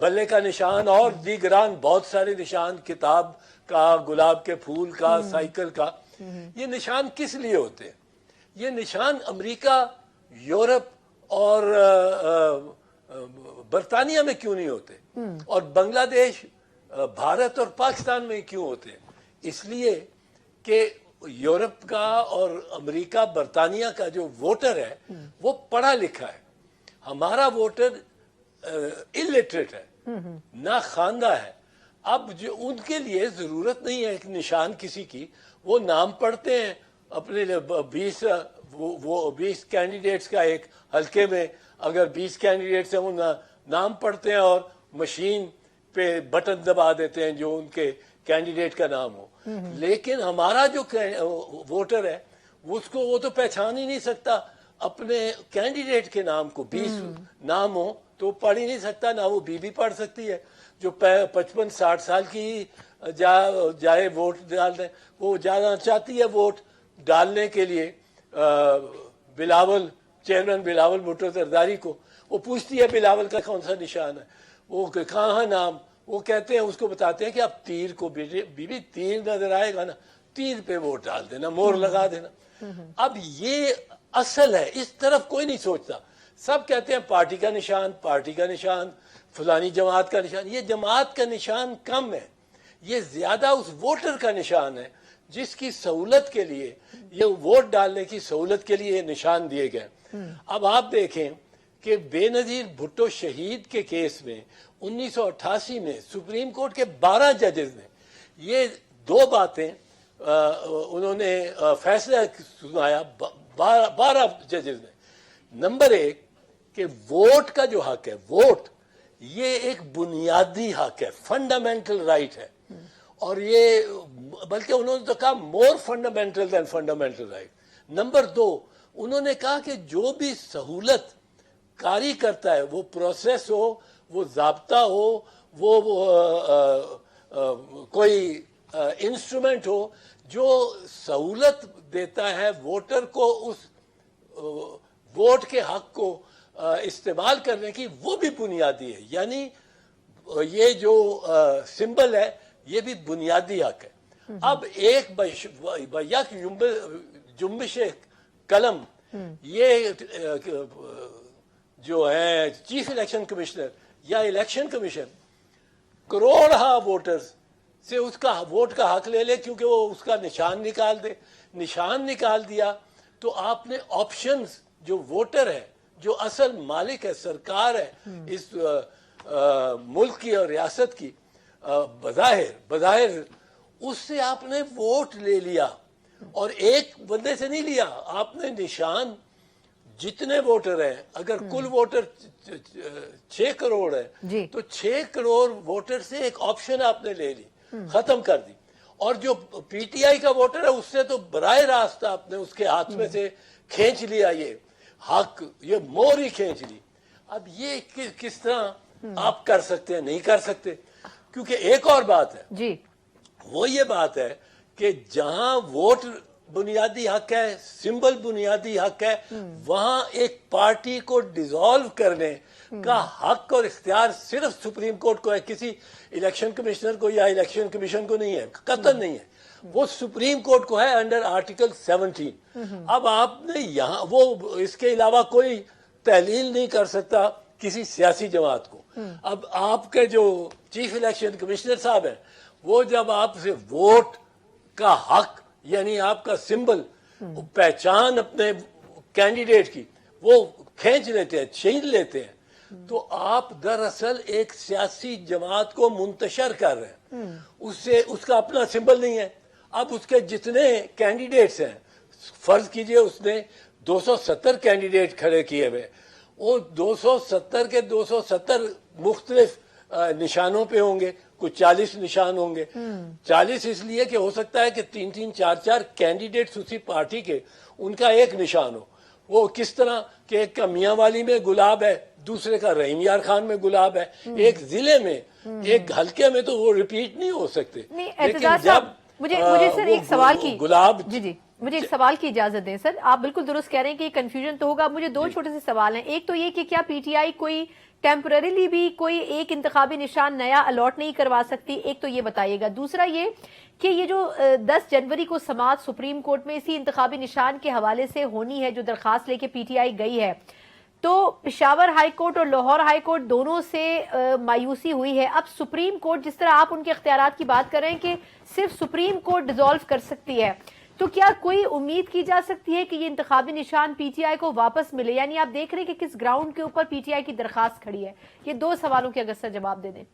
بلے کا نشان اور دیگران بہت سارے نشان، کتاب کا، گلاب کے پھول کا، سائیکل کا، یہ نشان کس لیے ہوتے ہیں؟ یہ نشان امریکہ، یورپ اور برطانیہ میں کیوں نہیں ہوتے، اور بنگلہ دیش، بھارت اور پاکستان میں کیوں ہوتے ہیں؟ اس لیے کہ یورپ کا اور امریکہ، برطانیہ کا جو ووٹر ہے وہ پڑھا لکھا ہے، ہمارا ووٹر الٹریٹ ہے، نہ خواندہ ہے۔ اب جو ان کے لیے ضرورت نہیں ہے ایک نشان کسی کی، وہ نام پڑھتے ہیں اپنے 20 کینڈیڈیٹس کا ایک حلقے میں، اگر 20 کینڈیڈیٹس ہیں وہ نام پڑھتے ہیں اور مشین پہ بٹن دبا دیتے ہیں جو ان کے کینڈیڈیٹ کا نام ہو۔ لیکن ہمارا جو ووٹر ہے وہ تو پہچان ہی نہیں سکتا اپنے کینڈیڈیٹ کے نام کو، 20 نام ہو تو پڑھ ہی نہیں سکتا، نہ وہ بی پڑھ سکتی ہے، جو 55-60 سال کی جائے ووٹ ڈال دیں، وہ جانا چاہتی ہے ووٹ ڈالنے کے لیے چیئرمین بلاول بھٹو زرداری کو، وہ پوچھتی ہے بلاول کا کون سا نشان ہے، وہ کہاں نام، وہ کہتے ہیں، اس کو بتاتے ہیں کہ آپ تیر کو، بی تیر نظر آئے گا نا، تیر پہ ووٹ ڈال دینا، مور لگا دینا۔ اب یہ اصل ہے، اس طرف کوئی نہیں سوچتا، سب کہتے ہیں پارٹی کا نشان، فلانی جماعت کا نشان۔ یہ جماعت کا نشان کم ہے، یہ زیادہ اس ووٹر کا نشان ہے جس کی سہولت کے لیے، یہ ووٹ ڈالنے کی سہولت کے لیے یہ نشان دیے گئے۔ اب آپ دیکھیں کہ بے نظیر بھٹو شہید کے کیس میں 1988 میں سپریم کورٹ کے 12 ججز نے یہ 2 باتیں انہوں نے فیصلہ سنایا، 12 ججز نے۔ نمبر 1 کہ ووٹ کا جو حق ہے، ووٹ یہ ایک بنیادی حق ہے، فنڈامنٹل رائٹ ہے، اور یہ بلکہ انہوں نے تو کہا مور فنڈامنٹل دین فنڈامنٹل رائٹ۔ نمبر 2 انہوں نے کہا کہ جو بھی سہولت کاری کرتا ہے، وہ پروسیس ہو، وہ ضابطہ ہو، وہ کوئی انسٹرومنٹ ہو جو سہولت دیتا ہے ووٹر کو اس ووٹ کے حق کو استعمال کرنے کی، وہ بھی بنیادی ہے۔ یعنی یہ جو سمبل ہے یہ بھی بنیادی حق ہے۔ اب ایک بیک جنبش قلم، یہ جو ہے چیف الیکشن کمشنر یا الیکشن کمیشن کروڑہا ووٹرز سے اس کا ووٹ کا حق لے لے، کیونکہ وہ اس کا نشان نکال دے۔ نشان نکال دیا تو آپ نے آپشنز، جو ووٹر ہے، جو اصل مالک ہے، سرکار ہے اس ملک کی اور ریاست کی، بظاہر اس سے آپ نے ووٹ لے لیا، اور ایک بندے سے نہیں لیا، آپ نے نشان جتنے ووٹر ہیں، اگر کل ووٹر 6 کروڑ ہے تو 6 کروڑ ووٹر سے ایک آپشن آپ نے لے لی، ختم کر دی۔ اور جو پی ٹی آئی کا ووٹر ہے اس سے تو براہ راست آپ نے اس کے ہاتھ میں سے کھینچ لیا یہ حق، یہ مور ہی کھینچ لی۔ اب یہ کس طرح آپ کر سکتے ہیں؟ نہیں کر سکتے، کیونکہ ایک اور بات ہے، وہ یہ بات ہے کہ جہاں ووٹ بنیادی حق ہے، سمبل بنیادی حق ہے، وہاں ایک پارٹی کو ڈیزالو کرنے کا حق اور اختیار صرف سپریم کورٹ کو ہے، کسی الیکشن کمشنر کو یا الیکشن کمیشن کو نہیں ہے، قطعاً نہیں ہے، وہ سپریم کورٹ کو ہے انڈر آرٹیکل 17۔ اب آپ نے یہاں وہ اس کے علاوہ کوئی تحلیل نہیں کر سکتا کسی سیاسی جماعت کو۔ اب آپ کے جو چیف الیکشن کمشنر صاحب ہیں، وہ جب آپ سے ووٹ کا حق، یعنی آپ کا سمبل، پہچان اپنے کینڈیڈیٹ کی، وہ کھینچ لیتے ہیں، چھین لیتے ہیں، تو آپ دراصل ایک سیاسی جماعت کو منتشر کر رہے ہیں، اس کا اپنا سمبل نہیں ہے۔ اب اس کے جتنے کینڈیڈیٹس ہیں، فرض کیجئے اس نے 270 کینڈیڈیٹ کھڑے کیے ہوئے، وہ 270 کے 270 مختلف نشانوں پہ ہوں گے، کچھ 40 نشان ہوں گے۔ 40 اس لیے کہ ہو سکتا ہے کہ 3-3 4-4 کینڈیڈیٹس اسی پارٹی کے، ان کا ایک نشان ہو۔ وہ کس طرح کہ ایک کا میاں والی میں گلاب ہے، دوسرے کا رحیم یار خان میں گلاب ہے، ایک ضلع میں، ایک حلقے میں، تو وہ ریپیٹ نہیں ہو سکتے۔ لیکن جب مجھے سر ایک سوال کی گلاب مجھے ایک سوال کی اجازت دیں سر, آپ بالکل درست کہہ رہے ہیں کہ کنفیوژن تو ہوگا. مجھے دو چھوٹے سے سوال ہیں. ایک تو یہ کہ کیا پی ٹی آئی کوئی ٹیمپرریلی بھی کوئی ایک انتخابی نشان نیا الاٹ نہیں کروا سکتی, ایک تو یہ بتائیے گا. دوسرا یہ کہ یہ جو 10 جنوری کو سماعت سپریم کورٹ میں اسی انتخابی نشان کے حوالے سے ہونی ہے, جو درخواست لے کے پی ٹی آئی گئی ہے, تو پشاور ہائی کورٹ اور لاہور ہائی کورٹ دونوں سے مایوسی ہوئی ہے. اب سپریم کورٹ, جس طرح آپ ان کے اختیارات کی بات کر رہے ہیں کہ صرف سپریم کورٹ ڈیزالو کر سکتی ہے, تو کیا کوئی امید کی جا سکتی ہے کہ یہ انتخابی نشان پی ٹی آئی کو واپس ملے؟ یعنی آپ دیکھ رہے ہیں کہ کس گراؤنڈ کے اوپر پی ٹی آئی کی درخواست کھڑی ہے. یہ دو سوالوں کے اگر سر جواب دے دیں.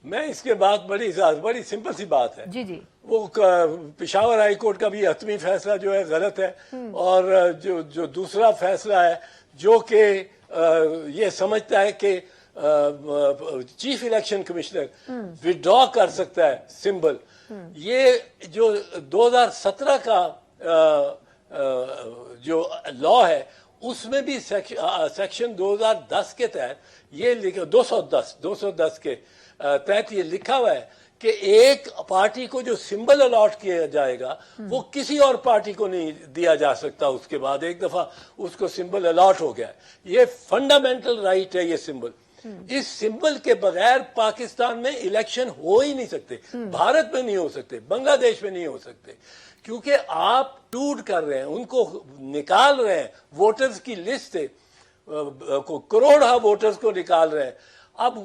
میں اس کے بعد بڑی سمپل سی بات ہے. جی وہ پشاور ہائی کورٹ کا بھی حتمی فیصلہ جو ہے غلط ہے, اور جو دوسرا فیصلہ ہے جو کہ یہ سمجھتا ہے کہ چیف الیکشن کمشنر وڈرا کر سکتا ہے سمبل, یہ جو 2017 کا جو لا ہے اس میں بھی سیکشن 2010 کے تحت یہ 210 کے تحت یہ لکھا ہوا ہے کہ ایک پارٹی کو جو سمبل الاٹ کیا جائے گا وہ کسی اور پارٹی کو نہیں دیا جا سکتا. اس کے بعد ایک دفعہ اس کو سمبل الاٹ ہو گیا ہے, یہ فنڈامنٹل رائٹ ہے یہ سمبل. اس سمبل کے بغیر پاکستان میں الیکشن ہو ہی نہیں سکتے, بھارت میں نہیں ہو سکتے, بنگلہ دیش میں نہیں ہو سکتے, کیونکہ آپ ٹوٹ کر رہے ہیں, ان کو نکال رہے ہیں. ووٹرز کی لسٹ ہے, کروڑا ووٹرز کو نکال رہے ہیں. اب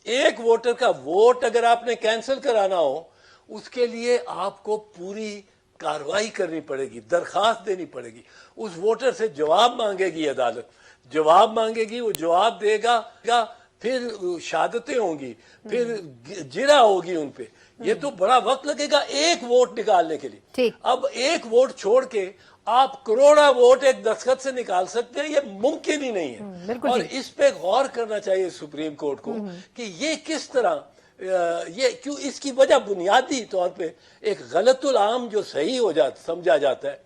ایک ووٹر کا ووٹ اگر آپ نے کینسل کرانا ہو, اس کے لیے آپ کو پوری کاروائی کرنی پڑے گی, درخواست دینی پڑے گی, اس ووٹر سے جواب مانگے گی عدالت, جواب مانگے گی, وہ جواب دے گا, پھر شہادتیں ہوں گی, پھر جرا ہوگی ان پہ. یہ تو بڑا وقت لگے گا ایک ووٹ نکالنے کے لیے. اب ایک ووٹ چھوڑ کے آپ کروڑا ووٹ ایک دستخط سے نکال سکتے ہیں, یہ ممکن ہی نہیں ہے. اور اس پہ غور کرنا چاہیے سپریم کورٹ کو کہ یہ کس طرح, یہ کیوں, اس کی وجہ بنیادی طور پہ ایک غلط العام جو صحیح ہو جاتا سمجھا جاتا ہے,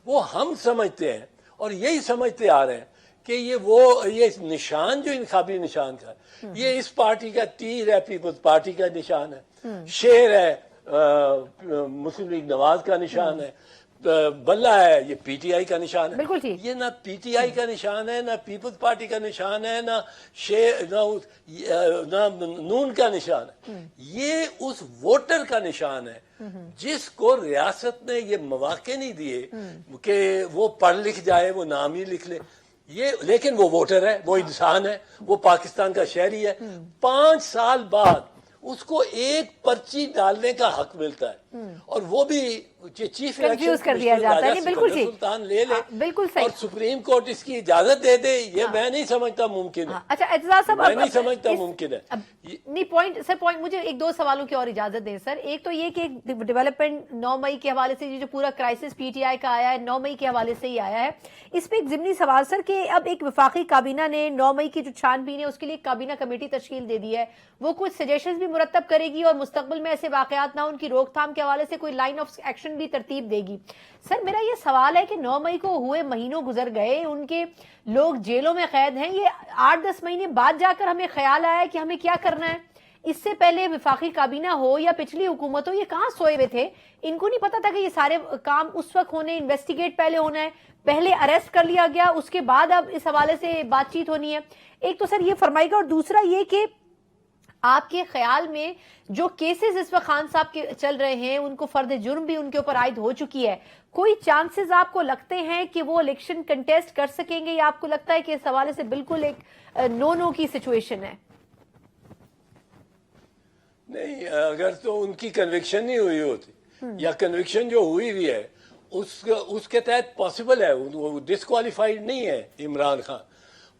وہ ہم سمجھتے ہیں اور یہی سمجھتے آ رہے ہیں کہ یہ نشان جو انتخابی نشان کا یہ اس پارٹی کا تیر ہے, پیپلز پارٹی کا نشان ہے, شیر ہے مسلم لیگ نواز کا نشان ہے, بلہ ہے یہ پی ٹی آئی کا نشان ہے. یہ نہ پی ٹی آئی کا نشان ہے, نہ پیپلز پارٹی کا نشان ہے, نہ نون کا نشان ہے. یہ اس ووٹر کا نشان ہے جس کو ریاست نے یہ مواقع نہیں دیے کہ وہ پڑھ لکھ جائے, وہ نام ہی لکھ لے. لیکن وہ ووٹر ہے, وہ انسان ہے, وہ پاکستان کا شہری ہے. 5 سال بعد اس کو ایک پرچی ڈالنے کا حق ملتا ہے, اور وہ بھی چیف کنفیوز کر دیا جاتا ہے. بالکل سلطان لے لے, بالکل صحیح, اور سپریم کورٹ اس کی اجازت دے دے, یہ میں نہیں سمجھتا ممکن ہے. اچھا اعتزاز صاحب, میں نہیں سمجھتا ممکن ہے. نہیں پوائنٹ مجھے ایک دو سوالوں کی اور اجازت دیں سر. ایک تو یہ کہ ڈیولپمنٹ 9 مئی کے حوالے سے جو پورا کرائسس پی ٹی آئی کا آیا ہے 9 مئی کے حوالے سے ہی آیا ہے. اس پہ ایک ضمنی سوال سر کہ اب ایک وفاقی کابینہ نے 9 مئی کی جو چھان بین ہے اس کے لیے کابینہ کمیٹی تشکیل دے دی ہے, وہ کچھ سجیشنز بھی مرتب کرے گی اور مستقبل میں ایسے واقعات نہ ان کی روک تھام کے حوالے سے کوئی لائن آف ایکشن بھی ترتیب دے گی. سر میرا یہ سوال ہے کہ 9 مئی کو ہوئے مہینوں گزر گئے, ان کے لوگ جیلوں میں قید ہیں, یہ 8-10 مہینے بعد جا کر ہمیں خیال آیا کہ ہمیں کیا کرنا ہے. اس سے پہلے وفاقی کابینہ ہو یا پچھلی حکومت ہو, یہ کہاں سوئے ہوئے تھے؟ ان کو نہیں پتا تھا کہ یہ سارے کام اس وقت ہونے, انویسٹیگیٹ پہلے ہونا ہے, پہلے اریسٹ کر لیا گیا, اس کے بعد اب اس حوالے سے بات چیت ہونی ہے. ایک تو سر یہ فرمائے گا, اور دوسرا یہ کہ آپ کے خیال میں جو کیسز اس وقت خان صاحب کے چل رہے ہیں ان کو فرد جرم بھی ان کے اوپر عائد ہو چکی ہے, کوئی چانسز آپ کو لگتے ہیں کہ وہ الیکشن کنٹیسٹ کر سکیں گے, یا آپ کو لگتا ہے کہ اس حوالے سے بالکل ایک نو کی سچویشن ہے؟ نہیں, اگر تو ان کی کنوکشن نہیں ہوئی ہوتی, یا کنوکشن جو ہوئی ہے اس کے تحت پاسبل ہے, وہ ڈسکوالیفائیڈ نہیں ہے عمران خان.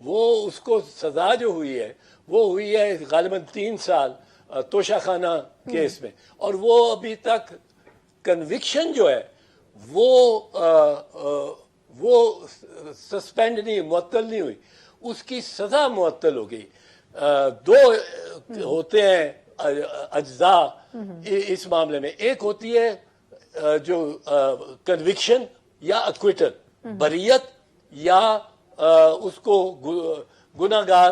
وہ اس کو سزا جو ہوئی ہے وہ ہوئی ہے غالباً 3 سال توشہ خانہ کیس میں, اور وہ ابھی تک کنوکشن جو ہے وہ سسپینڈ نہیں, معطل نہیں ہوئی, اس کی سزا معطل ہو گئی. 2 ہوتے ہیں اجزاء اس معاملے میں, ایک ہوتی ہے جو کنوکشن یا اکویٹل, بریت یا اس کو گناہگار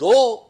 2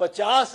50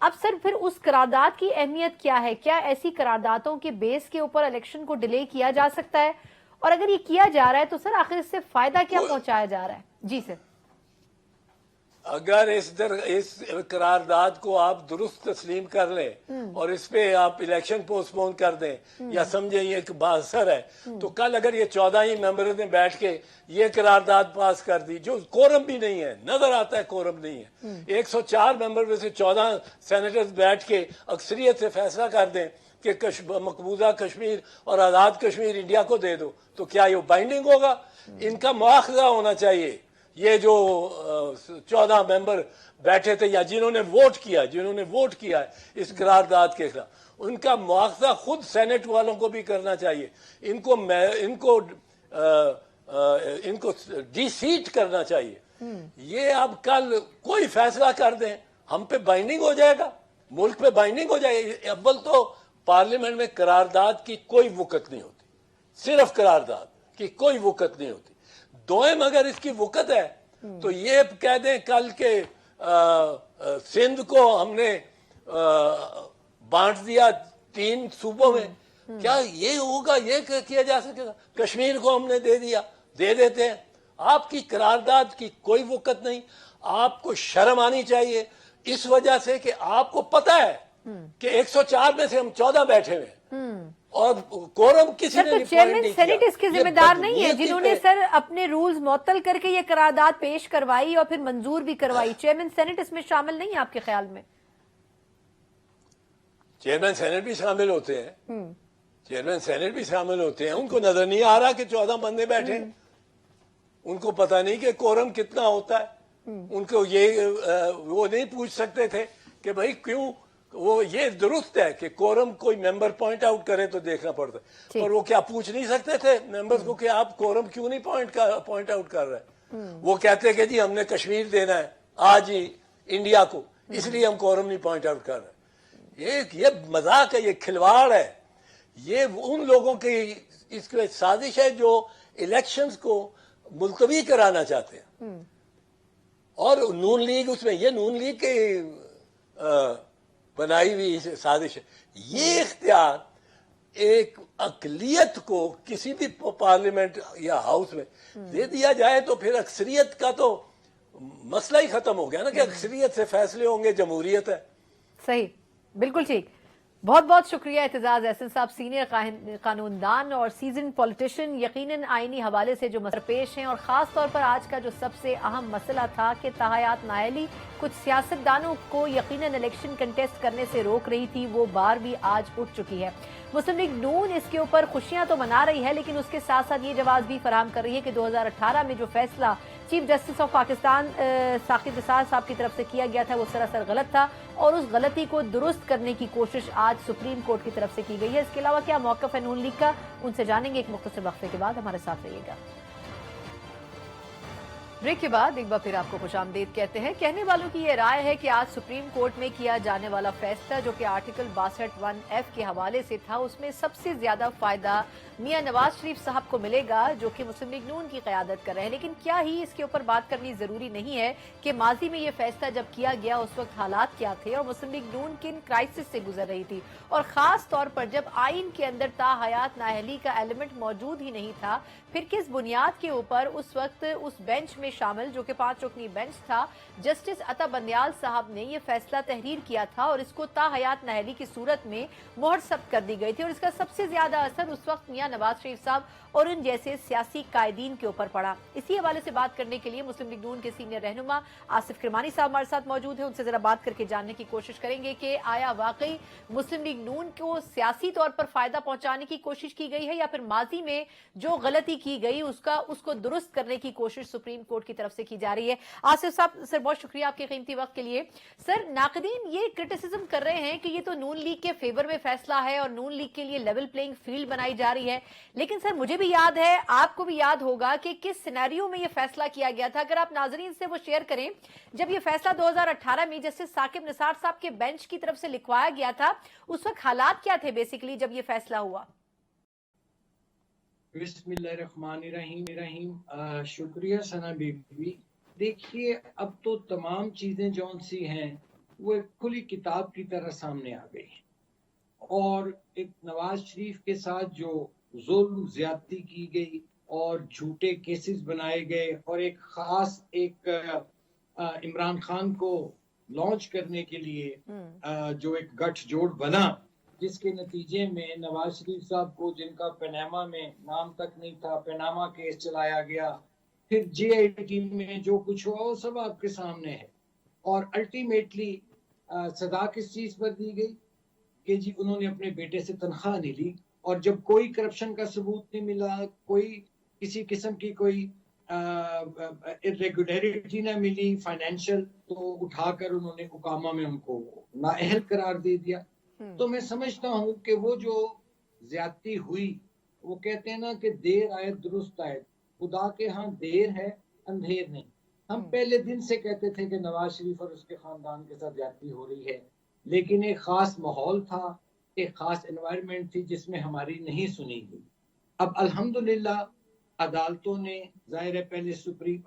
اب سر پھر اس قرارداد کی اہمیت کیا ہے؟ کیا ایسی قراردادوں کے بیس کے اوپر الیکشن کو ڈیلے کیا جا سکتا ہے؟ اور اگر یہ کیا جا رہا ہے تو سر آخر اس سے فائدہ کیا پہنچایا جا رہا ہے؟ جی سر. اگر اس قرارداد کو آپ درست تسلیم کر لیں اور اس پہ آپ الیکشن پوسٹ پون کر دیں یا سمجھیں یہ ایک بااثر ہے تو کل اگر یہ 14 ہی ممبروں نے بیٹھ کے یہ قرارداد پاس کر دی جو کورم بھی نہیں ہے، نظر آتا ہے کورم نہیں ہے، 104 ممبر میں سے 14 سینیٹرز بیٹھ کے اکثریت سے فیصلہ کر دیں کہ مقبوضہ کشمیر اور آزاد کشمیر انڈیا کو دے دو، تو کیا یہ بائنڈنگ ہوگا؟ ان کا مواخذہ ہونا چاہیے. یہ جو 14 ممبر بیٹھے تھے یا جنہوں نے ووٹ کیا ہے اس قرارداد کے خلاف، ان کا مواخذہ خود سینٹ والوں کو بھی کرنا چاہیے. ان کو ڈی سیٹ کرنا چاہیے. یہ اب کل کوئی فیصلہ کر دیں ہم پہ بائنڈنگ ہو جائے گا، ملک پہ بائنڈنگ ہو جائے گی. اول تو پارلیمنٹ میں قرارداد کی کوئی وقت نہیں ہوتی، صرف قرارداد کی کوئی وقت نہیں ہوتی. دوئم اگر اس کی وقت ہے تو یہ کہہ دیں کل کے سندھ کو ہم نے بانٹ دیا 3 صوبوں میں، کیا یہ ہوگا؟ یہ کیا جا سکے گا؟ کشمیر کو ہم نے دے دیا، دے دیتے ہیں. آپ کی قرارداد کی کوئی وقت نہیں. آپ کو شرم آنی چاہیے اس وجہ سے کہ آپ کو پتا ہے کہ 104 میں سے ہم 14 بیٹھے ہوئے اور کورم کسی نے چیئرمین سینٹ اس کے ذمہ دار نہیں ہے جنہوں نے سر اپنے رولز معطل کر کے یہ قرارداد پیش کروائی اور پھر منظور بھی کروائی؟ چیئرمین سینٹ اس میں شامل نہیں ہے آپ کے خیال میں؟ چیئرمین سینٹ بھی شامل ہوتے ہیں، چیئرمین سینٹ بھی شامل ہوتے ہیں. ان کو نظر نہیں آ رہا کہ 14 بندے بیٹھے، ان کو پتہ نہیں کہ کورم کتنا ہوتا ہے. ان کو وہ نہیں پوچھ سکتے تھے کہ بھائی کیوں. وہ یہ درست ہے کہ کورم کوئی ممبر پوائنٹ آؤٹ کرے تو دیکھنا پڑتا ہے، اور وہ کیا پوچھ نہیں سکتے تھے ممبرز کو کہ آپ کورم کیوں نہیں پوائنٹ آؤٹ کر رہے؟ وہ کہتے کہ جی ہم نے کشمیر دینا ہے آج ہی انڈیا کو، اس لیے ہم کورم نہیں پوائنٹ آؤٹ کر رہے. یہ مذاق ہے، یہ کھلواڑ ہے. یہ ان لوگوں کی اس کی سازش ہے جو الیکشنز کو ملتوی کرانا چاہتے ہیں. اور نون لیگ اس میں، یہ نون لیگ کے بنائی ہوئی سازش ہے. یہ اختیار ایک اقلیت کو کسی بھی پارلیمنٹ یا ہاؤس میں دے دیا جائے تو پھر اکثریت کا تو مسئلہ ہی ختم ہو گیا نا، کہ اکثریت سے فیصلے ہوں گے. جمہوریت ہے. صحیح، بالکل ٹھیک. بہت بہت شکریہ اعتزاز احسن صاحب، سینئر قانون دان اور سیزن پولیٹیشین. یقیناً آئینی حوالے سے جو مسئلے پیش ہیں اور خاص طور پر آج کا جو سب سے اہم مسئلہ تھا کہ تاحیات نااہلی کچھ سیاستدانوں کو یقیناً الیکشن کنٹیسٹ کرنے سے روک رہی تھی، وہ بار بھی آج اٹھ چکی ہے. مسلم لیگ نون اس کے اوپر خوشیاں تو منا رہی ہے لیکن اس کے ساتھ ساتھ یہ جواز بھی فراہم کر رہی ہے کہ 2018 میں جو فیصلہ chief justice of Pakistan Saqib Nisar صاحب کی طرف سے کیا گیا تھا وہ سراسر غلط تھا، اور اس غلطی کو درست کرنے کی کوشش آج سپریم کورٹ کی طرف سے کی گئی ہے. اس کے علاوہ کیا موقف ہے نون لیگ کا، ان سے جانیں گے ایک مختصر وقفے کے بعد. ہمارے ساتھ رہیے گا. بریک کے بعد ایک بار پھر آپ کو خوش آمدید کہتے ہیں. کہنے والوں کی یہ رائے ہے کہ آج سپریم کورٹ میں کیا جانے والا فیصلہ جو کہ آرٹیکل 62(1)(f) کے حوالے سے تھا، اس میں سب سے زیادہ فائدہ میاں نواز شریف صاحب کو ملے گا جو کہ مسلم لیگ نون کی قیادت کر رہے ہیں. لیکن کیا ہی اس کے اوپر بات کرنی ضروری نہیں ہے کہ ماضی میں یہ فیصلہ جب کیا گیا اس وقت حالات کیا تھے اور مسلم لیگ نون کن کرائسس سے گزر رہی تھی، اور خاص طور پر جب آئین کے اندر تاحیات نااہلی کا ایلیمنٹ موجود ہی نہیں تھا، پھر کس بنیاد کے اوپر اس وقت اس بینچ میں شامل جو کہ 5 رکنی بینچ تھا، جسٹس عطا بندیال صاحب نے یہ فیصلہ تحریر کیا تھا اور اس کو تاحیات نااہلی کی صورت میں مہر ثبت کر دی گئی تھی. اور اس کا سب سے زیادہ اثر اس وقت میاں نواز شریف صاحب اور ان جیسے سیاسی قائدین کے اوپر پڑا. اسی حوالے سے بات کرنے کے لیے مسلم لیگ نون کے سینئر رہنما آصف کرمانی صاحب ہمارے ساتھ موجود ہیں. ان سے ذرا بات کر کے جاننے کی کوشش کریں گے کہ آیا واقعی مسلم لیگ نون کو سیاسی طور پر فائدہ پہنچانے کی کوشش کی گئی ہے یا پھر ماضی میں جو غلطی کی گئی اس کو درست کرنے کی کوشش سپریم کورٹ کی طرف سے کی جا رہی ہے. آصف صاحب سر بہت شکریہ آپ کے قیمتی وقت کے لیے. سر ناقدین یہ کرٹیسزم کر رہے ہیں کہ یہ تو نون لیگ کے فیور میں فیصلہ ہے اور نون لیگ کے لیے لیول پلینگ فیلڈ بنائی جا رہی ہے، لیکن سر مجھے بھی یاد ہے، آپ کو بھی یاد ہوگا کہ کس سینیریو میں یہ فیصلہ کیا گیا تھا. اگر آپ ناظرین سے وہ شیئر کریں، جب یہ فیصلہ 2018 میں جسٹس ثاقب نثار صاحب کے بینچ کی طرف سے لکھوایا گیا تھا، اس وقت حالات کیا تھے بیسیکلی جب یہ فیصلہ ہوا؟ بسم اللہ الرحمن الرحیم. شکریہ ثنا بی بی. دیکھیے اب تو تمام چیزیں جون سی ہیں وہ ایک کھلی کتاب کی طرح سامنے آ گئی ہے. اور ایک نواز شریف کے ساتھ جو ظلم زیادتی کی گئی اور جھوٹے کیسز بنائے گئے اور ایک خاص ایک عمران خان کو لانچ کرنے کے لیے جو ایک گٹھ جوڑ بنا، جس کے نتیجے میں نواز شریف صاحب کو، جن کا پیناما میں نام تک نہیں تھا، پیناما کیس چلایا گیا، پھر جے آئی ٹی میں جو کچھ ہوا وہ سب آپ کے سامنے ہے. اور الٹیمیٹلی سزا کس چیز پر دی گئی کہ جی انہوں نے اپنے بیٹے سے تنخواہ نہیں لی، اور جب کوئی کرپشن کا ثبوت نہیں ملا، کوئی کسی قسم کی کوئی irregularity نہ ملی فائنینشیل، تو اٹھا کر انہوں نے حکامہ میں ان کو نااہل قرار دے دیا. تو میں سمجھتا ہوں کہ وہ جو زیادتی ہوئی، وہ کہتے ہیں نا کہ دیر آئے درست آئے، خدا کے ہاں دیر ہے اندھیر نہیں. ہم پہلے دن سے کہتے تھے کہ نواز شریف اور اس کے خاندان کے ساتھ زیادتی ہو رہی ہے، لیکن ایک خاص ماحول تھا، ایک خاص انوائرمنٹ تھی جس میں ہماری نہیں سنی گئی. اب الحمدللہ عدالتوں نے، ظاہر ہے پہلے سپریم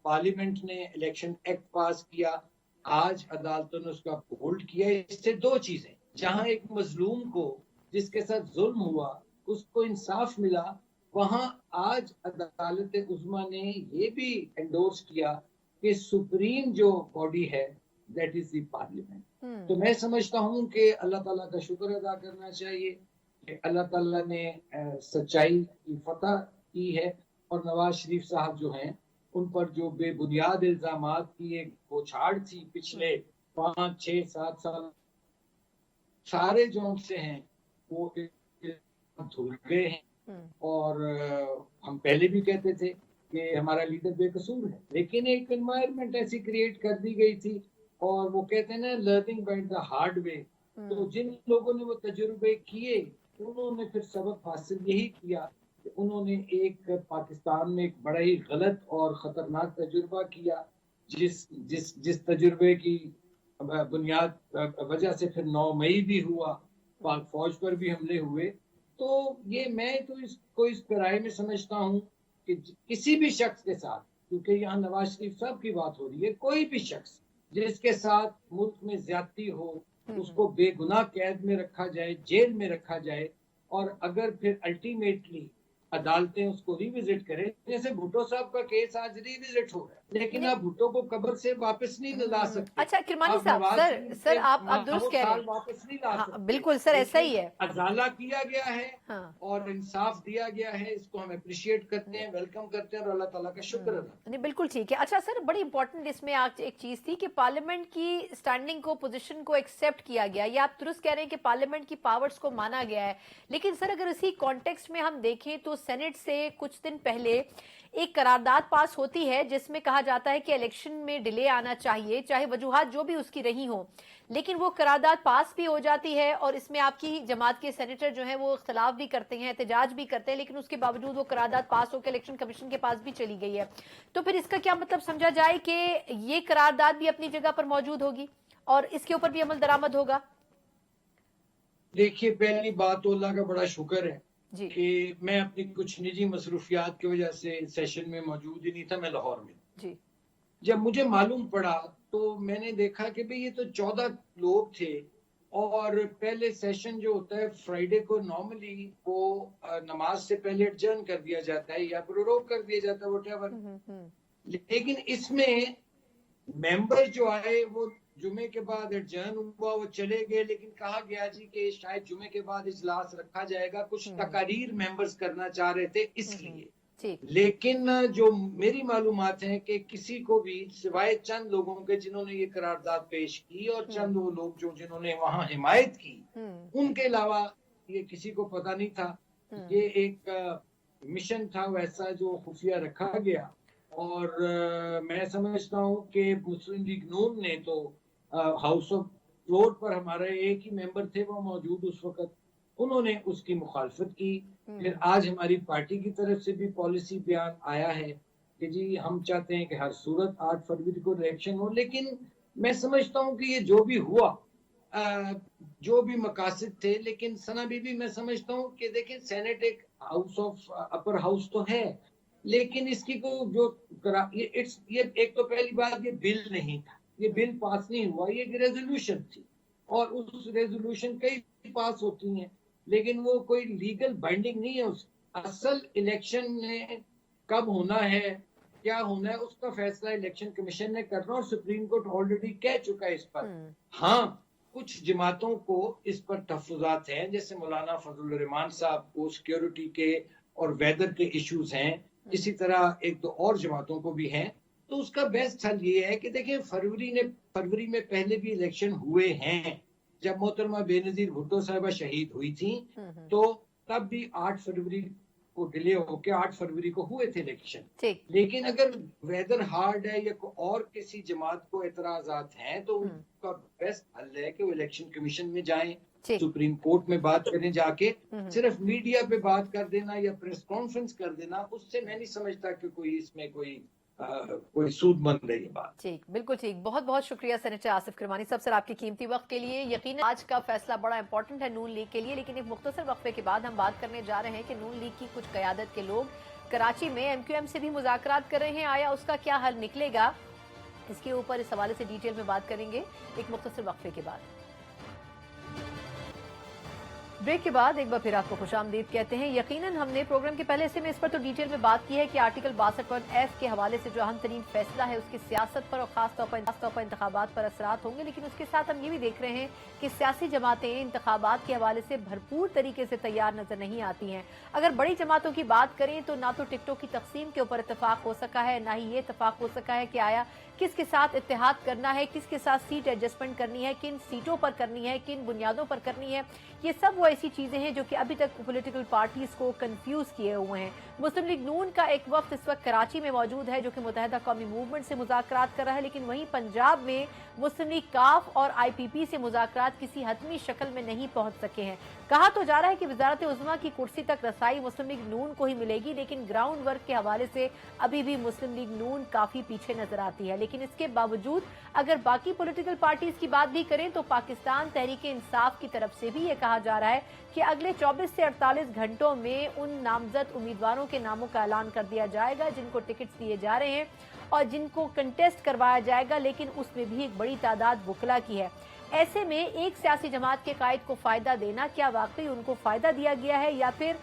پارلیمنٹ نے الیکشن ایکٹ پاس کیا، آج عدالتوں نے اس کا ہولڈ کیا. اس سے دو چیزیں، جہاں ایک مظلوم کو جس کے ساتھ ظلم ہوا اس کو انصاف ملا، وہاں آج عدالت عظمیٰ نے یہ بھی انڈورس کیا کہ سپریم جو باڈی ہے دیٹ از دی پارلیمنٹ. تو میں سمجھتا ہوں کہ اللہ تعالیٰ کا شکر ادا کرنا چاہیے کہ اللہ تعالیٰ نے سچائی کی فتح کی ہے، اور نواز شریف صاحب جو ہیں ان پر جو بے بنیاد الزامات کی ایک بوچھاڑ تھی پچھلے 5 6 7 سال، سارے جو سے ہیں وہ دھل گئے ہیں. اور ہم پہلے بھی کہتے تھے کہ ہمارا لیڈر بے قصور ہے، لیکن ایک انوائرمنٹ ایسی کریٹ کر دی گئی تھی، اور وہ کہتے ہیں نا learning by the hard way. تو جن لوگوں نے وہ تجربے کیے انہوں نے پھر سبق حاصل یہی کیا کہ انہوں نے ایک پاکستان میں ایک بڑا ہی غلط اور خطرناک تجربہ کیا، جس تجربے کی بنیاد وجہ سے پھر 9 مئی بھی ہوا، پاک فوج پر بھی حملے ہوئے. تو یہ میں تو اس کو اس رائے میں سمجھتا ہوں کہ کسی بھی شخص کے ساتھ، کیونکہ یہاں نواز شریف صاحب کی بات ہو رہی ہے، کوئی بھی شخص جس کے ساتھ ملک میں زیادتی ہو اس کو بے گناہ قید میں رکھا جائے، جیل میں رکھا جائے، اور اگر پھر الٹیمیٹلی عدالتیں اس کو ریوزٹ کریں. جیسے بھٹو صاحب کا کیس آج ریوزٹ ہو رہا ہے، لیکن آپ بھٹو کو قبر سے واپس نہیں لا سکتے. اچھا کرمانی صاحب، سر آپ درست کہہ رہے ہیں، واپس نہیں لا سکتے. بالکل سر ایسا ہی ہے، ازالہ کیا گیا ہے اور انصاف دیا گیا ہے، اس کو ہم اپریشیٹ کرتے ہیں، ویلکم کرتے ہیں، اور اللہ تعالیٰ کا شکر ہے. نہیں بالکل ٹھیک ہے. اچھا سر، بڑی امپورٹنٹ اس میں آج ایک چیز تھی کہ پارلیمنٹ کی سٹینڈنگ کو، پوزیشن کو ایکسیپٹ کیا گیا. یہ آپ درست کہہ رہے ہیں کہ پارلیمنٹ کی پاورز کو مانا گیا ہے، لیکن سر اگر اسی کانٹیکسٹ میں ہم دیکھیں تو سینٹ سے کچھ دن پہلے ایک قرارداد پاس ہوتی ہے جس میں کہا جاتا ہے کہ الیکشن میں ڈیلے آنا چاہیے، چاہے وجوہات جو بھی اس کی رہی ہوں، لیکن وہ قرارداد پاس بھی ہو جاتی ہے. اور اس میں آپ کی جماعت کے سینیٹر جو ہیں وہ اختلاف بھی کرتے ہیں، احتجاج بھی کرتے ہیں، لیکن اس کے باوجود وہ قرارداد پاس ہو کے الیکشن کمیشن کے پاس بھی چلی گئی ہے. تو پھر اس کا کیا مطلب سمجھا جائے کہ یہ قرارداد بھی اپنی جگہ پر موجود ہوگی اور اس کے اوپر بھی عمل درآمد ہوگا؟ دیکھیے، پہلی بات تو اللہ کا بڑا شکر ہے جی کہ میں اپنی کچھ نجی مصروفیات کی وجہ سے سیشن میں موجود ہی نہیں تھا. میں لاہور میں جی. جب مجھے معلوم پڑا تو میں نے دیکھا کہ بھئی یہ تو 14 لوگ تھے، اور پہلے سیشن جو ہوتا ہے فرائیڈے کو نارملی وہ نماز سے پہلے ایڈجرن کر دیا جاتا ہے یا پروروگ کر دیا جاتا ہے وٹ ایور. لیکن اس میں ممبر جو آئے وہ جمعے کے بعد ایڈجرن ہوا، وہ چلے گئے، لیکن کہا گیا جی کہ شاید جمعے کے بعد اجلاس رکھا جائے گا. کچھ تقاریر ممبرز کرنا چاہ رہے تھے اس لیے. لیکن جو میری معلومات ہیں کہ کسی کو بھی سوائے چند لوگوں کے جنہوں نے یہ قرارداد پیش کی اور چند وہ لوگ جنہوں نے وہاں حمایت کی، ان کے علاوہ یہ کسی کو پتہ نہیں تھا. یہ ایک مشن تھا ویسا جو خفیہ رکھا گیا. اور میں سمجھتا ہوں کہ مسلم لیگ نون نے تو ہاؤس آف فلور پر ہمارا ایک ہی ممبر تھے وہ موجود اس وقت، انہوں نے اس کی مخالفت کی. پھر آج ہماری پارٹی کی طرف سے بھی پالیسی بیان آیا ہے کہ جی ہم چاہتے ہیں کہ ہر صورت 8 فروری کو الیکشن ہو. لیکن میں سمجھتا ہوں کہ یہ جو بھی ہوا، جو بھی مقاصد تھے، لیکن ثنا بی بی میں سمجھتا ہوں کہ دیکھیں سینٹ ایک ہاؤس آف اپر ہاؤس تو ہے، لیکن اس کی کو جو یہ ایک تو پہلی بات یہ بل نہیں تھا. یہ بل پاس نہیں ہوا, یہ ایک ریزولوشن تھی, اور اس ریزولوشن کئی پاس ہوتی ہیں لیکن وہ کوئی لیگل بائنڈنگ نہیں ہے. اس اصل الیکشن نے کب ہونا ہے, کیا ہونا ہے, اس کا فیصلہ الیکشن کمیشن نے کرنا, اور سپریم کورٹ آلریڈی کہہ چکا ہے اس پر. ہاں کچھ جماعتوں کو اس پر تحفظات ہیں, جیسے مولانا فضل الرحمان صاحب کو سیکیورٹی کے اور ویدر کے ایشوز ہیں, اسی طرح ایک دو اور جماعتوں کو بھی ہیں. تو اس کا بیسٹ حل یہ ہے کہ دیکھیں فروری میں پہلے بھی الیکشن ہوئے ہیں, جب محترمہ بے نظیر بھٹو صاحبہ شہید ہوئی تھیں تو تب بھی 8 فروری کو ڈیلے ہو کے 8 فروری کو ہوئے تھے الیکشن. لیکن اگر ویدر ہارڈ ہے یا اور کسی جماعت کو اعتراضات ہیں تو ان کا بیسٹ حل ہے کہ وہ الیکشن کمیشن میں جائیں, سپریم کورٹ میں بات کریں جا کے. صرف میڈیا پہ بات کر دینا یا پریس کانفرنس کر دینا, اس سے میں نہیں سمجھتا کہ کوئی اس میں کوئی سود مند ہے یہ بات. ٹھیک, بالکل ٹھیک. بہت بہت شکریہ سینیٹر آصف کرمانی صاحب سر آپ کے قیمتی وقت کے لیے. یقیناً آج کا فیصلہ بڑا امپورٹنٹ ہے نون لیگ کے لیے, لیکن ایک مختصر وقفے کے بعد ہم بات کرنے جا رہے ہیں کہ نون لیگ کی کچھ قیادت کے لوگ کراچی میں ایم کیو ایم سے بھی مذاکرات کر رہے ہیں. آیا اس کا کیا حل نکلے گا, اس کے اوپر اس حوالے سے ڈیٹیل میں بات کریں گے ایک مختصر وقفے کے بعد. بریک کے بعد ایک بار پھر آپ کو خوش آمدید کہتے ہیں. یقیناً ہم نے پروگرام کے پہلے سے میں اس پر تو ڈیٹیل میں بات کی ہے کہ آرٹیکل 62(f) کے حوالے سے جو اہم ترین فیصلہ ہے اس کی سیاست پر اور خاص طور پر انتخابات پر اثرات ہوں گے, لیکن اس کے ساتھ ہم یہ بھی دیکھ رہے ہیں کہ سیاسی جماعتیں انتخابات کے حوالے سے بھرپور طریقے سے تیار نظر نہیں آتی ہیں. اگر بڑی جماعتوں کی بات کریں تو نہ تو ٹکٹوں کی تقسیم کے اوپر اتفاق ہو سکا ہے, نہ ہی یہ اتفاق ہو سکا ہے کہ آیا کس کے ساتھ اتحاد کرنا ہے, کس کے ساتھ سیٹ ایڈجسٹمنٹ کرنی ہے, کن سیٹوں پر کرنی ہے, کن بنیادوں پر کرنی ہے. یہ سب وہ ایسی چیزیں ہیں جو کہ ابھی تک پولیٹیکل پارٹیز کو کنفیوز کیے ہوئے ہیں. مسلم لیگ نون کا ایک وفد اس وقت کراچی میں موجود ہے جو کہ متحدہ قومی موومنٹ سے مذاکرات کر رہا ہے, لیکن وہیں پنجاب میں مسلم لیگ کاف اور آئی پی پی سے مذاکرات کسی حتمی شکل میں نہیں پہنچ سکے ہیں. کہا تو جا رہا ہے کہ وزارت عظمیٰ کی کرسی تک رسائی مسلم لیگ نون کو ہی ملے گی, لیکن گراؤنڈ ورک کے حوالے سے ابھی بھی مسلم لیگ نون کافی پیچھے نظر آتی ہے. لیکن اس کے باوجود اگر باقی پولیٹیکل پارٹیز کی بات بھی کریں تو پاکستان تحریک انصاف کی طرف سے بھی یہ کہا جا رہا ہے کہ اگلے 24 سے 48 گھنٹوں میں ان نامزد امیدواروں کے ناموں کا اعلان کر دیا جائے گا جن کو ٹکٹس دیے جا رہے ہیں اور جن کو کنٹیسٹ کروایا جائے گا, لیکن اس میں بھی ایک بڑی تعداد وکلا کی ہے. ایسے میں ایک سیاسی جماعت کے قائد کو فائدہ دینا, کیا واقعی ان کو فائدہ دیا گیا ہے یا پھر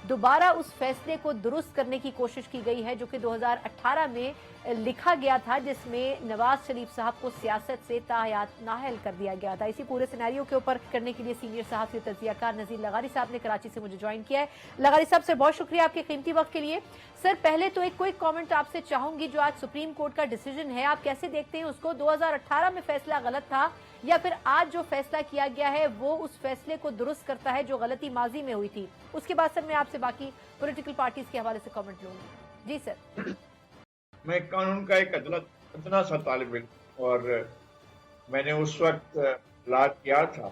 دوبارہ اس فیصلے کو درست کرنے کی کوشش کی گئی ہے جو کہ 2018 میں لکھا گیا تھا, جس میں نواز شریف صاحب کو سیاست سے تاحیات نااہل کر دیا گیا تھا. اسی پورے سینیریو کے اوپر کرنے کے لیے سینئر صحافی تجزیہ کار نذیر لغاری صاحب نے کراچی سے مجھے جوائن کیا ہے. لغاری صاحب سر بہت شکریہ آپ کے قیمتی وقت کے لیے. سر پہلے تو ایک کوئک کامنٹ آپ سے چاہوں گی, جو آج سپریم کورٹ کا ڈیسیجن ہے آپ کیسے دیکھتے ہیں اس کو؟ 2018 میں فیصلہ غلط تھا یا پھر آج جو فیصلہ کیا گیا ہے وہ اس فیصلے کو درست کرتا ہے جو غلطی ماضی میں ہوئی تھی؟ اس کے بعد سر میں آپ سے باقی پولیٹیکل پارٹیز کے حوالے سے کامنٹ لوں گی. جی سر. میں قانون کا ایک اتنا سا طالب علم, اور میں نے اس وقت لا کیا تھا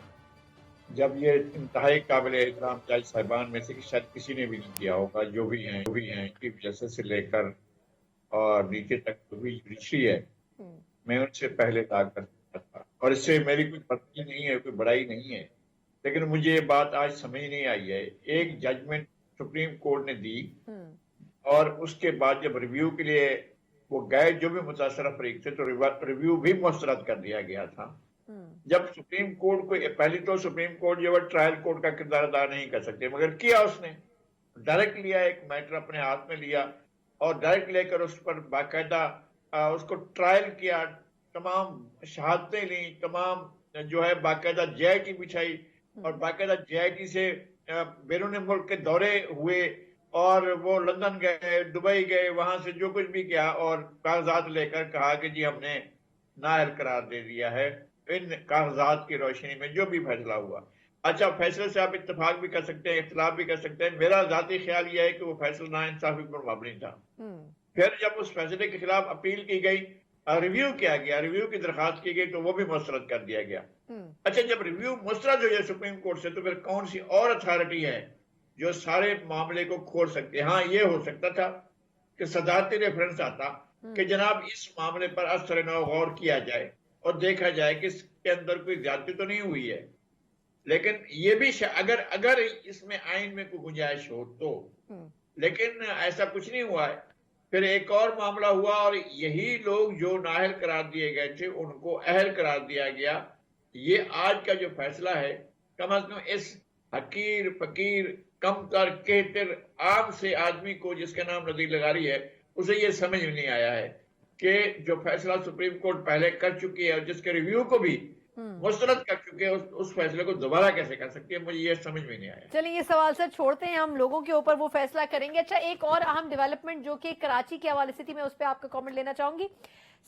جب یہ انتہائی قابل احترام جج صاحبان میں سے شاید کسی نے بھی نہیں کیا ہوگا, جو بھی ہیں چیف جسٹس سے لے کر اور نیچے تک جو بھی جوڈیشری ہے, میں ان سے پہلے لا کرتا تھا, اور اس سے میری کوئی بدی نہیں ہے, کوئی بڑائی نہیں ہے. لیکن مجھے یہ بات آج سمجھ نہیں آئی ہے. ایک ججمنٹ سپریم کورٹ نے دی اور اس کے بعد جب ریویو کے لیے وہ گئے جو بھی متاثرہ فریق تھے تو ریویو بھی مسترد کر دیا گیا تھا. جب سپریم کورٹ کو, پہلی تو سپریم کورٹ جو ہے ٹرائل کورٹ کا کردار ادا نہیں کر سکتے, مگر کیا اس نے ڈائریکٹ لیا, ایک میٹر اپنے ہاتھ میں لیا اور ڈائریکٹ لے کر اس پر باقاعدہ اس کو ٹرائل کیا, تمام شہادتیں لیں, تمام جو ہے باقاعدہ جے آئی ٹی بچھائی اور باقاعدہ جے آئی ٹی سے بیرون ملک کے دورے ہوئے اور وہ لندن گئے, دبئی گئے, وہاں سے جو کچھ بھی کیا اور کاغذات لے کر کہا کہ جی ہم نے نااہل قرار دے دیا ہے ان کاغذات کی روشنی میں جو بھی فیصلہ ہوا. اچھا, فیصلے سے آپ اتفاق بھی کر سکتے ہیں, اختلاف بھی کر سکتے ہیں. میرا ذاتی خیال یہ ہے کہ وہ فیصلہ ناانصافی پر مبنی تھا. پھر جب اس فیصلے کے خلاف اپیل کی گئی, ریویو کیا گیا, ریویو کی درخواست کی گئی تو وہ بھی مسترد کر دیا گیا. اچھا, جب ریویو مسترد ہو جائے سپریم کورٹ سے تو پھر کون سی اور اتھارٹی ہے جو سارے معاملے کو کھول سکتے ہیں؟ ہاں, یہ ہو سکتا تھا کہ صدارتی ریفرنس آتا کہ جناب اس معاملے پر اثر نو غور کیا جائے اور دیکھا جائے کہ اس کے اندر کوئی زیادتی تو نہیں ہوئی ہے. لیکن یہ بھی اگر اس میں آئین میں کوئی گنجائش ہو تو, لیکن ایسا کچھ نہیں ہوا ہے. پھر ایک اور معاملہ ہوا اور یہی لوگ جو نااہل قرار دیے گئے تھے ان کو اہل قرار دیا گیا. یہ آج کا جو فیصلہ ہے کم از کم اس حقیر فقیر کم تر کہتر عام سے آدمی کو جس کا نام نذیر لغاری ہے اسے یہ سمجھ میں نہیں آیا ہے کہ جو فیصلہ سپریم کورٹ پہلے کر چکی ہے اور جس کے ریویو کو بھی مسترد کر چکے ہیں اس فیصلے کو دوبارہ کیسے کر سکتی ہے. مجھے یہ سمجھ میں نہیں آیا. چلیں یہ سوال سر چھوڑتے ہیں, ہم لوگوں کے اوپر وہ فیصلہ کریں گے. اچھا ایک اور اہم ڈیولپمنٹ جو کہ کراچی کے حوالے سے تھی, میں اس پہ آپ کا کامنٹ لینا چاہوں گی.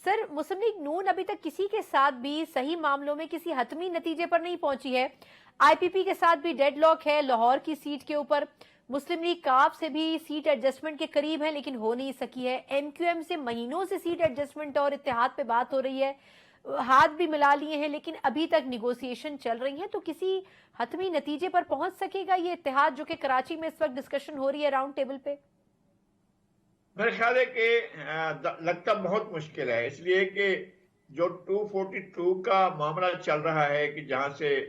سر مسلم لیگ نون ابھی تک کسی کے ساتھ بھی صحیح معاملوں میں کسی حتمی نتیجے پر نہیں پہنچی ہے. آئی پی پی کے ساتھ بھی ڈیڈ لاک ہے لاہور کی سیٹ کے اوپر. مسلم لیگ کاف سے بھی سیٹ ایڈجسٹمنٹ کے قریب ہے لیکن ہو نہیں سکی ہے. ایم کیو ایم سے مہینوں سے سیٹ ایڈجسٹمنٹ اور اتحاد پہ بات ہو رہی ہے, ہاتھ بھی ملا لیے ہیں لیکن ابھی تک نیگوسیشن چل رہی ہیں. تو کسی حتمی نتیجے پر پہنچ سکے گا یہ اتحاد جو کہ کراچی میں اس وقت ڈسکشن ہو رہی ہے راؤنڈ ٹیبل پہ؟ میرے خیال ہے کہ لگتا بہت مشکل ہے, اس لیے کہ جو 242 کا معاملہ چل رہا ہے کہ جہاں سے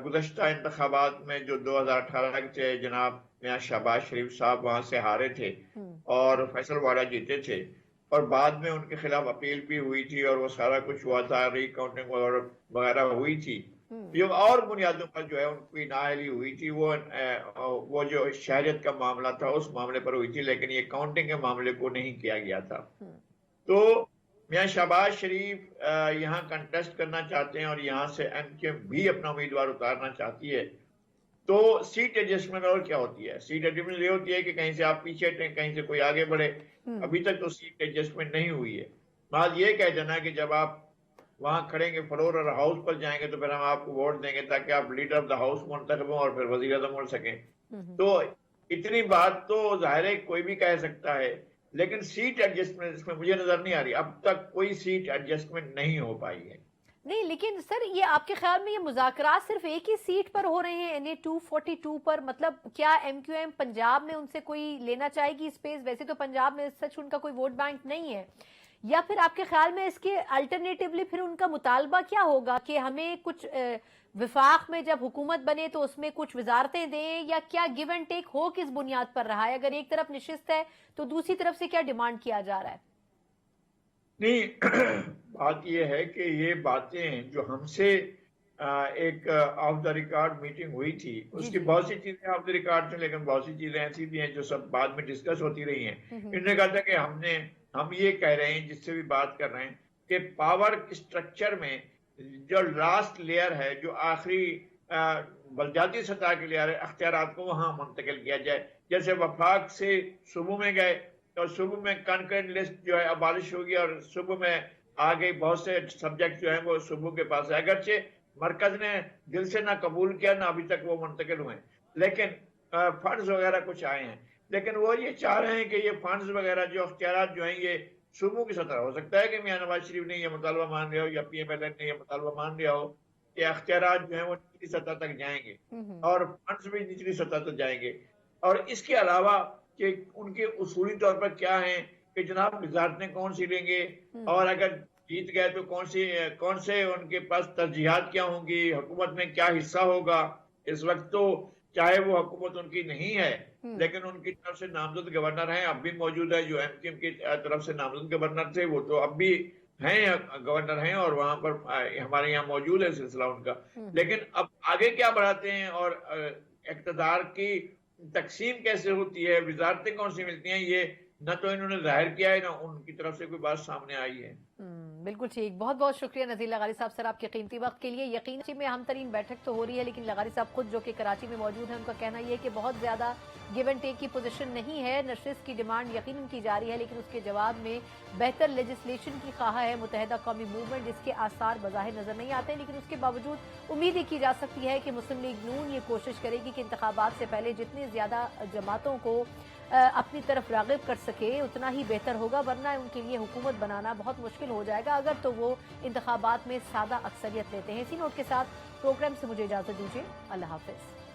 گزشتہ انتخابات میں جو 2018 کے جناب میاں شہباز شریف صاحب وہاں سے ہارے تھے اور فیصل والا جیتے تھے اور بعد میں ان کے خلاف اپیل بھی ہوئی تھی اور وہ سارا کچھ ہوا تھا, ری کاؤنٹنگ وغیرہ ہوئی تھی, جو اور بنیادوں پر جو ہے ان کی نااہلی ہوئی تھی. وہ جو شہریت کا معاملہ تھا اس معاملے پر ہوئی تھی لیکن یہ کاؤنٹنگ کے معاملے کو نہیں کیا گیا تھا. تو میاں شہباز شریف یہاں کنٹیسٹ کرنا چاہتے ہیں اور یہاں سے ایم کیو ایم بھی اپنا امیدوار اتارنا چاہتی ہے. تو سیٹ ایڈجسٹمنٹ اور کیا ہوتی ہے؟ سیٹ ایڈجسٹمنٹ یہ ہوتی ہے کہ کہیں سے آپ پیچھے ہٹیں کہیں سے کوئی آگے بڑھے. ابھی تک تو سیٹ ایڈجسٹمنٹ نہیں ہوئی ہے. بات یہ کہہ دینا کہ جب آپ وہاں کھڑیں گے فلور اور ہاؤس پر جائیں گے تو پھر ہم آپ کو ووٹ دیں گے تاکہ آپ لیڈر آف دا ہاؤس منتخب ہوں اور پھر وزیر اعظم بن سکیں. تو اتنی بات تو ظاہر ہے کوئی بھی کہہ سکتا ہے لیکن سیٹ ایڈجسٹمنٹ اس میں مجھے نظر نہیں آ رہی. اب تک کوئی سیٹ ایڈجسٹمنٹ نہیں ہو پائی ہے. نہیں لیکن سر یہ آپ کے خیال میں یہ مذاکرات صرف ایک ہی سیٹ پر ہو رہے ہیں NA 242 پر؟ مطلب کیا ایم کیو ایم پنجاب میں ان سے کوئی لینا چاہے گی اسپیس؟ ویسے تو پنجاب میں سچ ان کا کوئی ووٹ بینک نہیں ہے. یا پھر آپ کے خیال میں اس کے الٹرنیٹیولی پھر ان کا مطالبہ کیا ہوگا کہ ہمیں کچھ وفاق میں جب حکومت بنے تو اس میں کچھ وزارتیں دیں, یا کیا گیو اینڈ ٹیک ہو کس بنیاد پر رہا ہے؟ اگر ایک طرف نشست ہے تو دوسری طرف سے کیا ڈیمانڈ کیا جا رہا ہے؟ نہیں, بات یہ ہے کہ یہ باتیں جو ہم سے ایک آف دا ریکارڈ میٹنگ ہوئی تھی اس کی بہت سی چیزیں آف دا ریکارڈ تھیں لیکن بہت سی چیزیں ایسی بھی ہیں جو سب بعد میں ڈسکس ہوتی رہی ہیں. انہوں نے کہا تھا کہ ہم یہ کہہ رہے ہیں جس سے بھی بات کر رہے ہیں کہ پاور اسٹرکچر میں جو لاسٹ لیئر ہے, جو آخری بلدیاتی سطح کے لیئر ہے, اختیارات کو وہاں منتقل کیا جائے. جیسے وفاق سے صوبوں میں گئے اور صوبوں میں کنکرنٹ لسٹ جو ہے ابالش ہوگی اور صوبوں میں آگے بہت سے سبجیکٹ جو ہیں وہ صوبوں کے پاس ہے. اگرچہ مرکز نے دل سے نہ قبول کیا نہ ابھی تک وہ منتقل ہوئے لیکن فنڈز وغیرہ کچھ آئے ہیں. لیکن وہ یہ چاہ رہے ہیں کہ یہ فنڈز وغیرہ جو اختیارات جو ہیں یہ صوبوں کی سطح. ہو سکتا ہے کہ میاں نواز شریف نے یہ مطالبہ مان لیا ہو یا پی ایم ایل این نے یہ مطالبہ مان لیا ہو کہ اختیارات جو ہیں وہ نچلی سطح تک جائیں گے اور فنڈز بھی نچلی سطح تک جائیں گے. اور اس کے علاوہ کہ ان کے اصولی طور پر کیا ہیں کہ جناب وزارتیں کون سی لیں گے اور اگر جیت گئے تو کون سے ان کے پاس ترجیحات کیا ہوں گی, حکومت میں کیا حصہ ہوگا. اس وقت تو چاہے وہ حکومت ان کی نہیں ہے لیکن ان کی طرف سے نامزد گورنر ہیں, اب بھی موجود ہے. جو ایم کیو ایم کی طرف سے نامزد گورنر تھے وہ تو اب بھی ہیں, گورنر ہیں اور وہاں پر ہمارے یہاں موجود ہے سلسلہ ان کا. لیکن اب آگے کیا بڑھاتے ہیں اور اقتدار کی تقسیم کیسے ہوتی ہے, وزارتیں کون سی ملتی ہیں, یہ نہ تو انہوں نے ظاہر کیا ہے نہ ان کی طرف سے کوئی بات سامنے آئی ہے. بالکل ٹھیک. بہت بہت شکریہ نذیر لغاری صاحب سر آپ کے قیمتی وقت کے لیے. یقیناً میں اہم ترین بیٹھک تو ہو رہی ہے لیکن لغاری صاحب خود جو کہ کراچی میں موجود ہیں ان کا کہنا یہ ہے کہ بہت زیادہ گیو اینڈ ٹیک کی پوزیشن نہیں ہے. نشست کی ڈیمانڈ یقیناً کی جا رہی ہے لیکن اس کے جواب میں بہتر لیجسلیشن کی خواہاں ہے متحدہ قومی موومنٹ, جس کے آثار بظاہر نظر نہیں آتے. لیکن اس کے باوجود امید یہ کی جا سکتی ہے کہ مسلم لیگ نون یہ کوشش کرے گی کہ انتخابات سے پہلے جتنی زیادہ جماعتوں کو اپنی طرف راغب کر سکے اتنا ہی بہتر ہوگا, ورنہ ان کے لیے حکومت بنانا بہت مشکل ہو جائے گا اگر تو وہ انتخابات میں سادہ اکثریت لیتے ہیں. اسی نوٹ کے ساتھ پروگرام سے مجھے اجازت دیجیے. اللہ حافظ.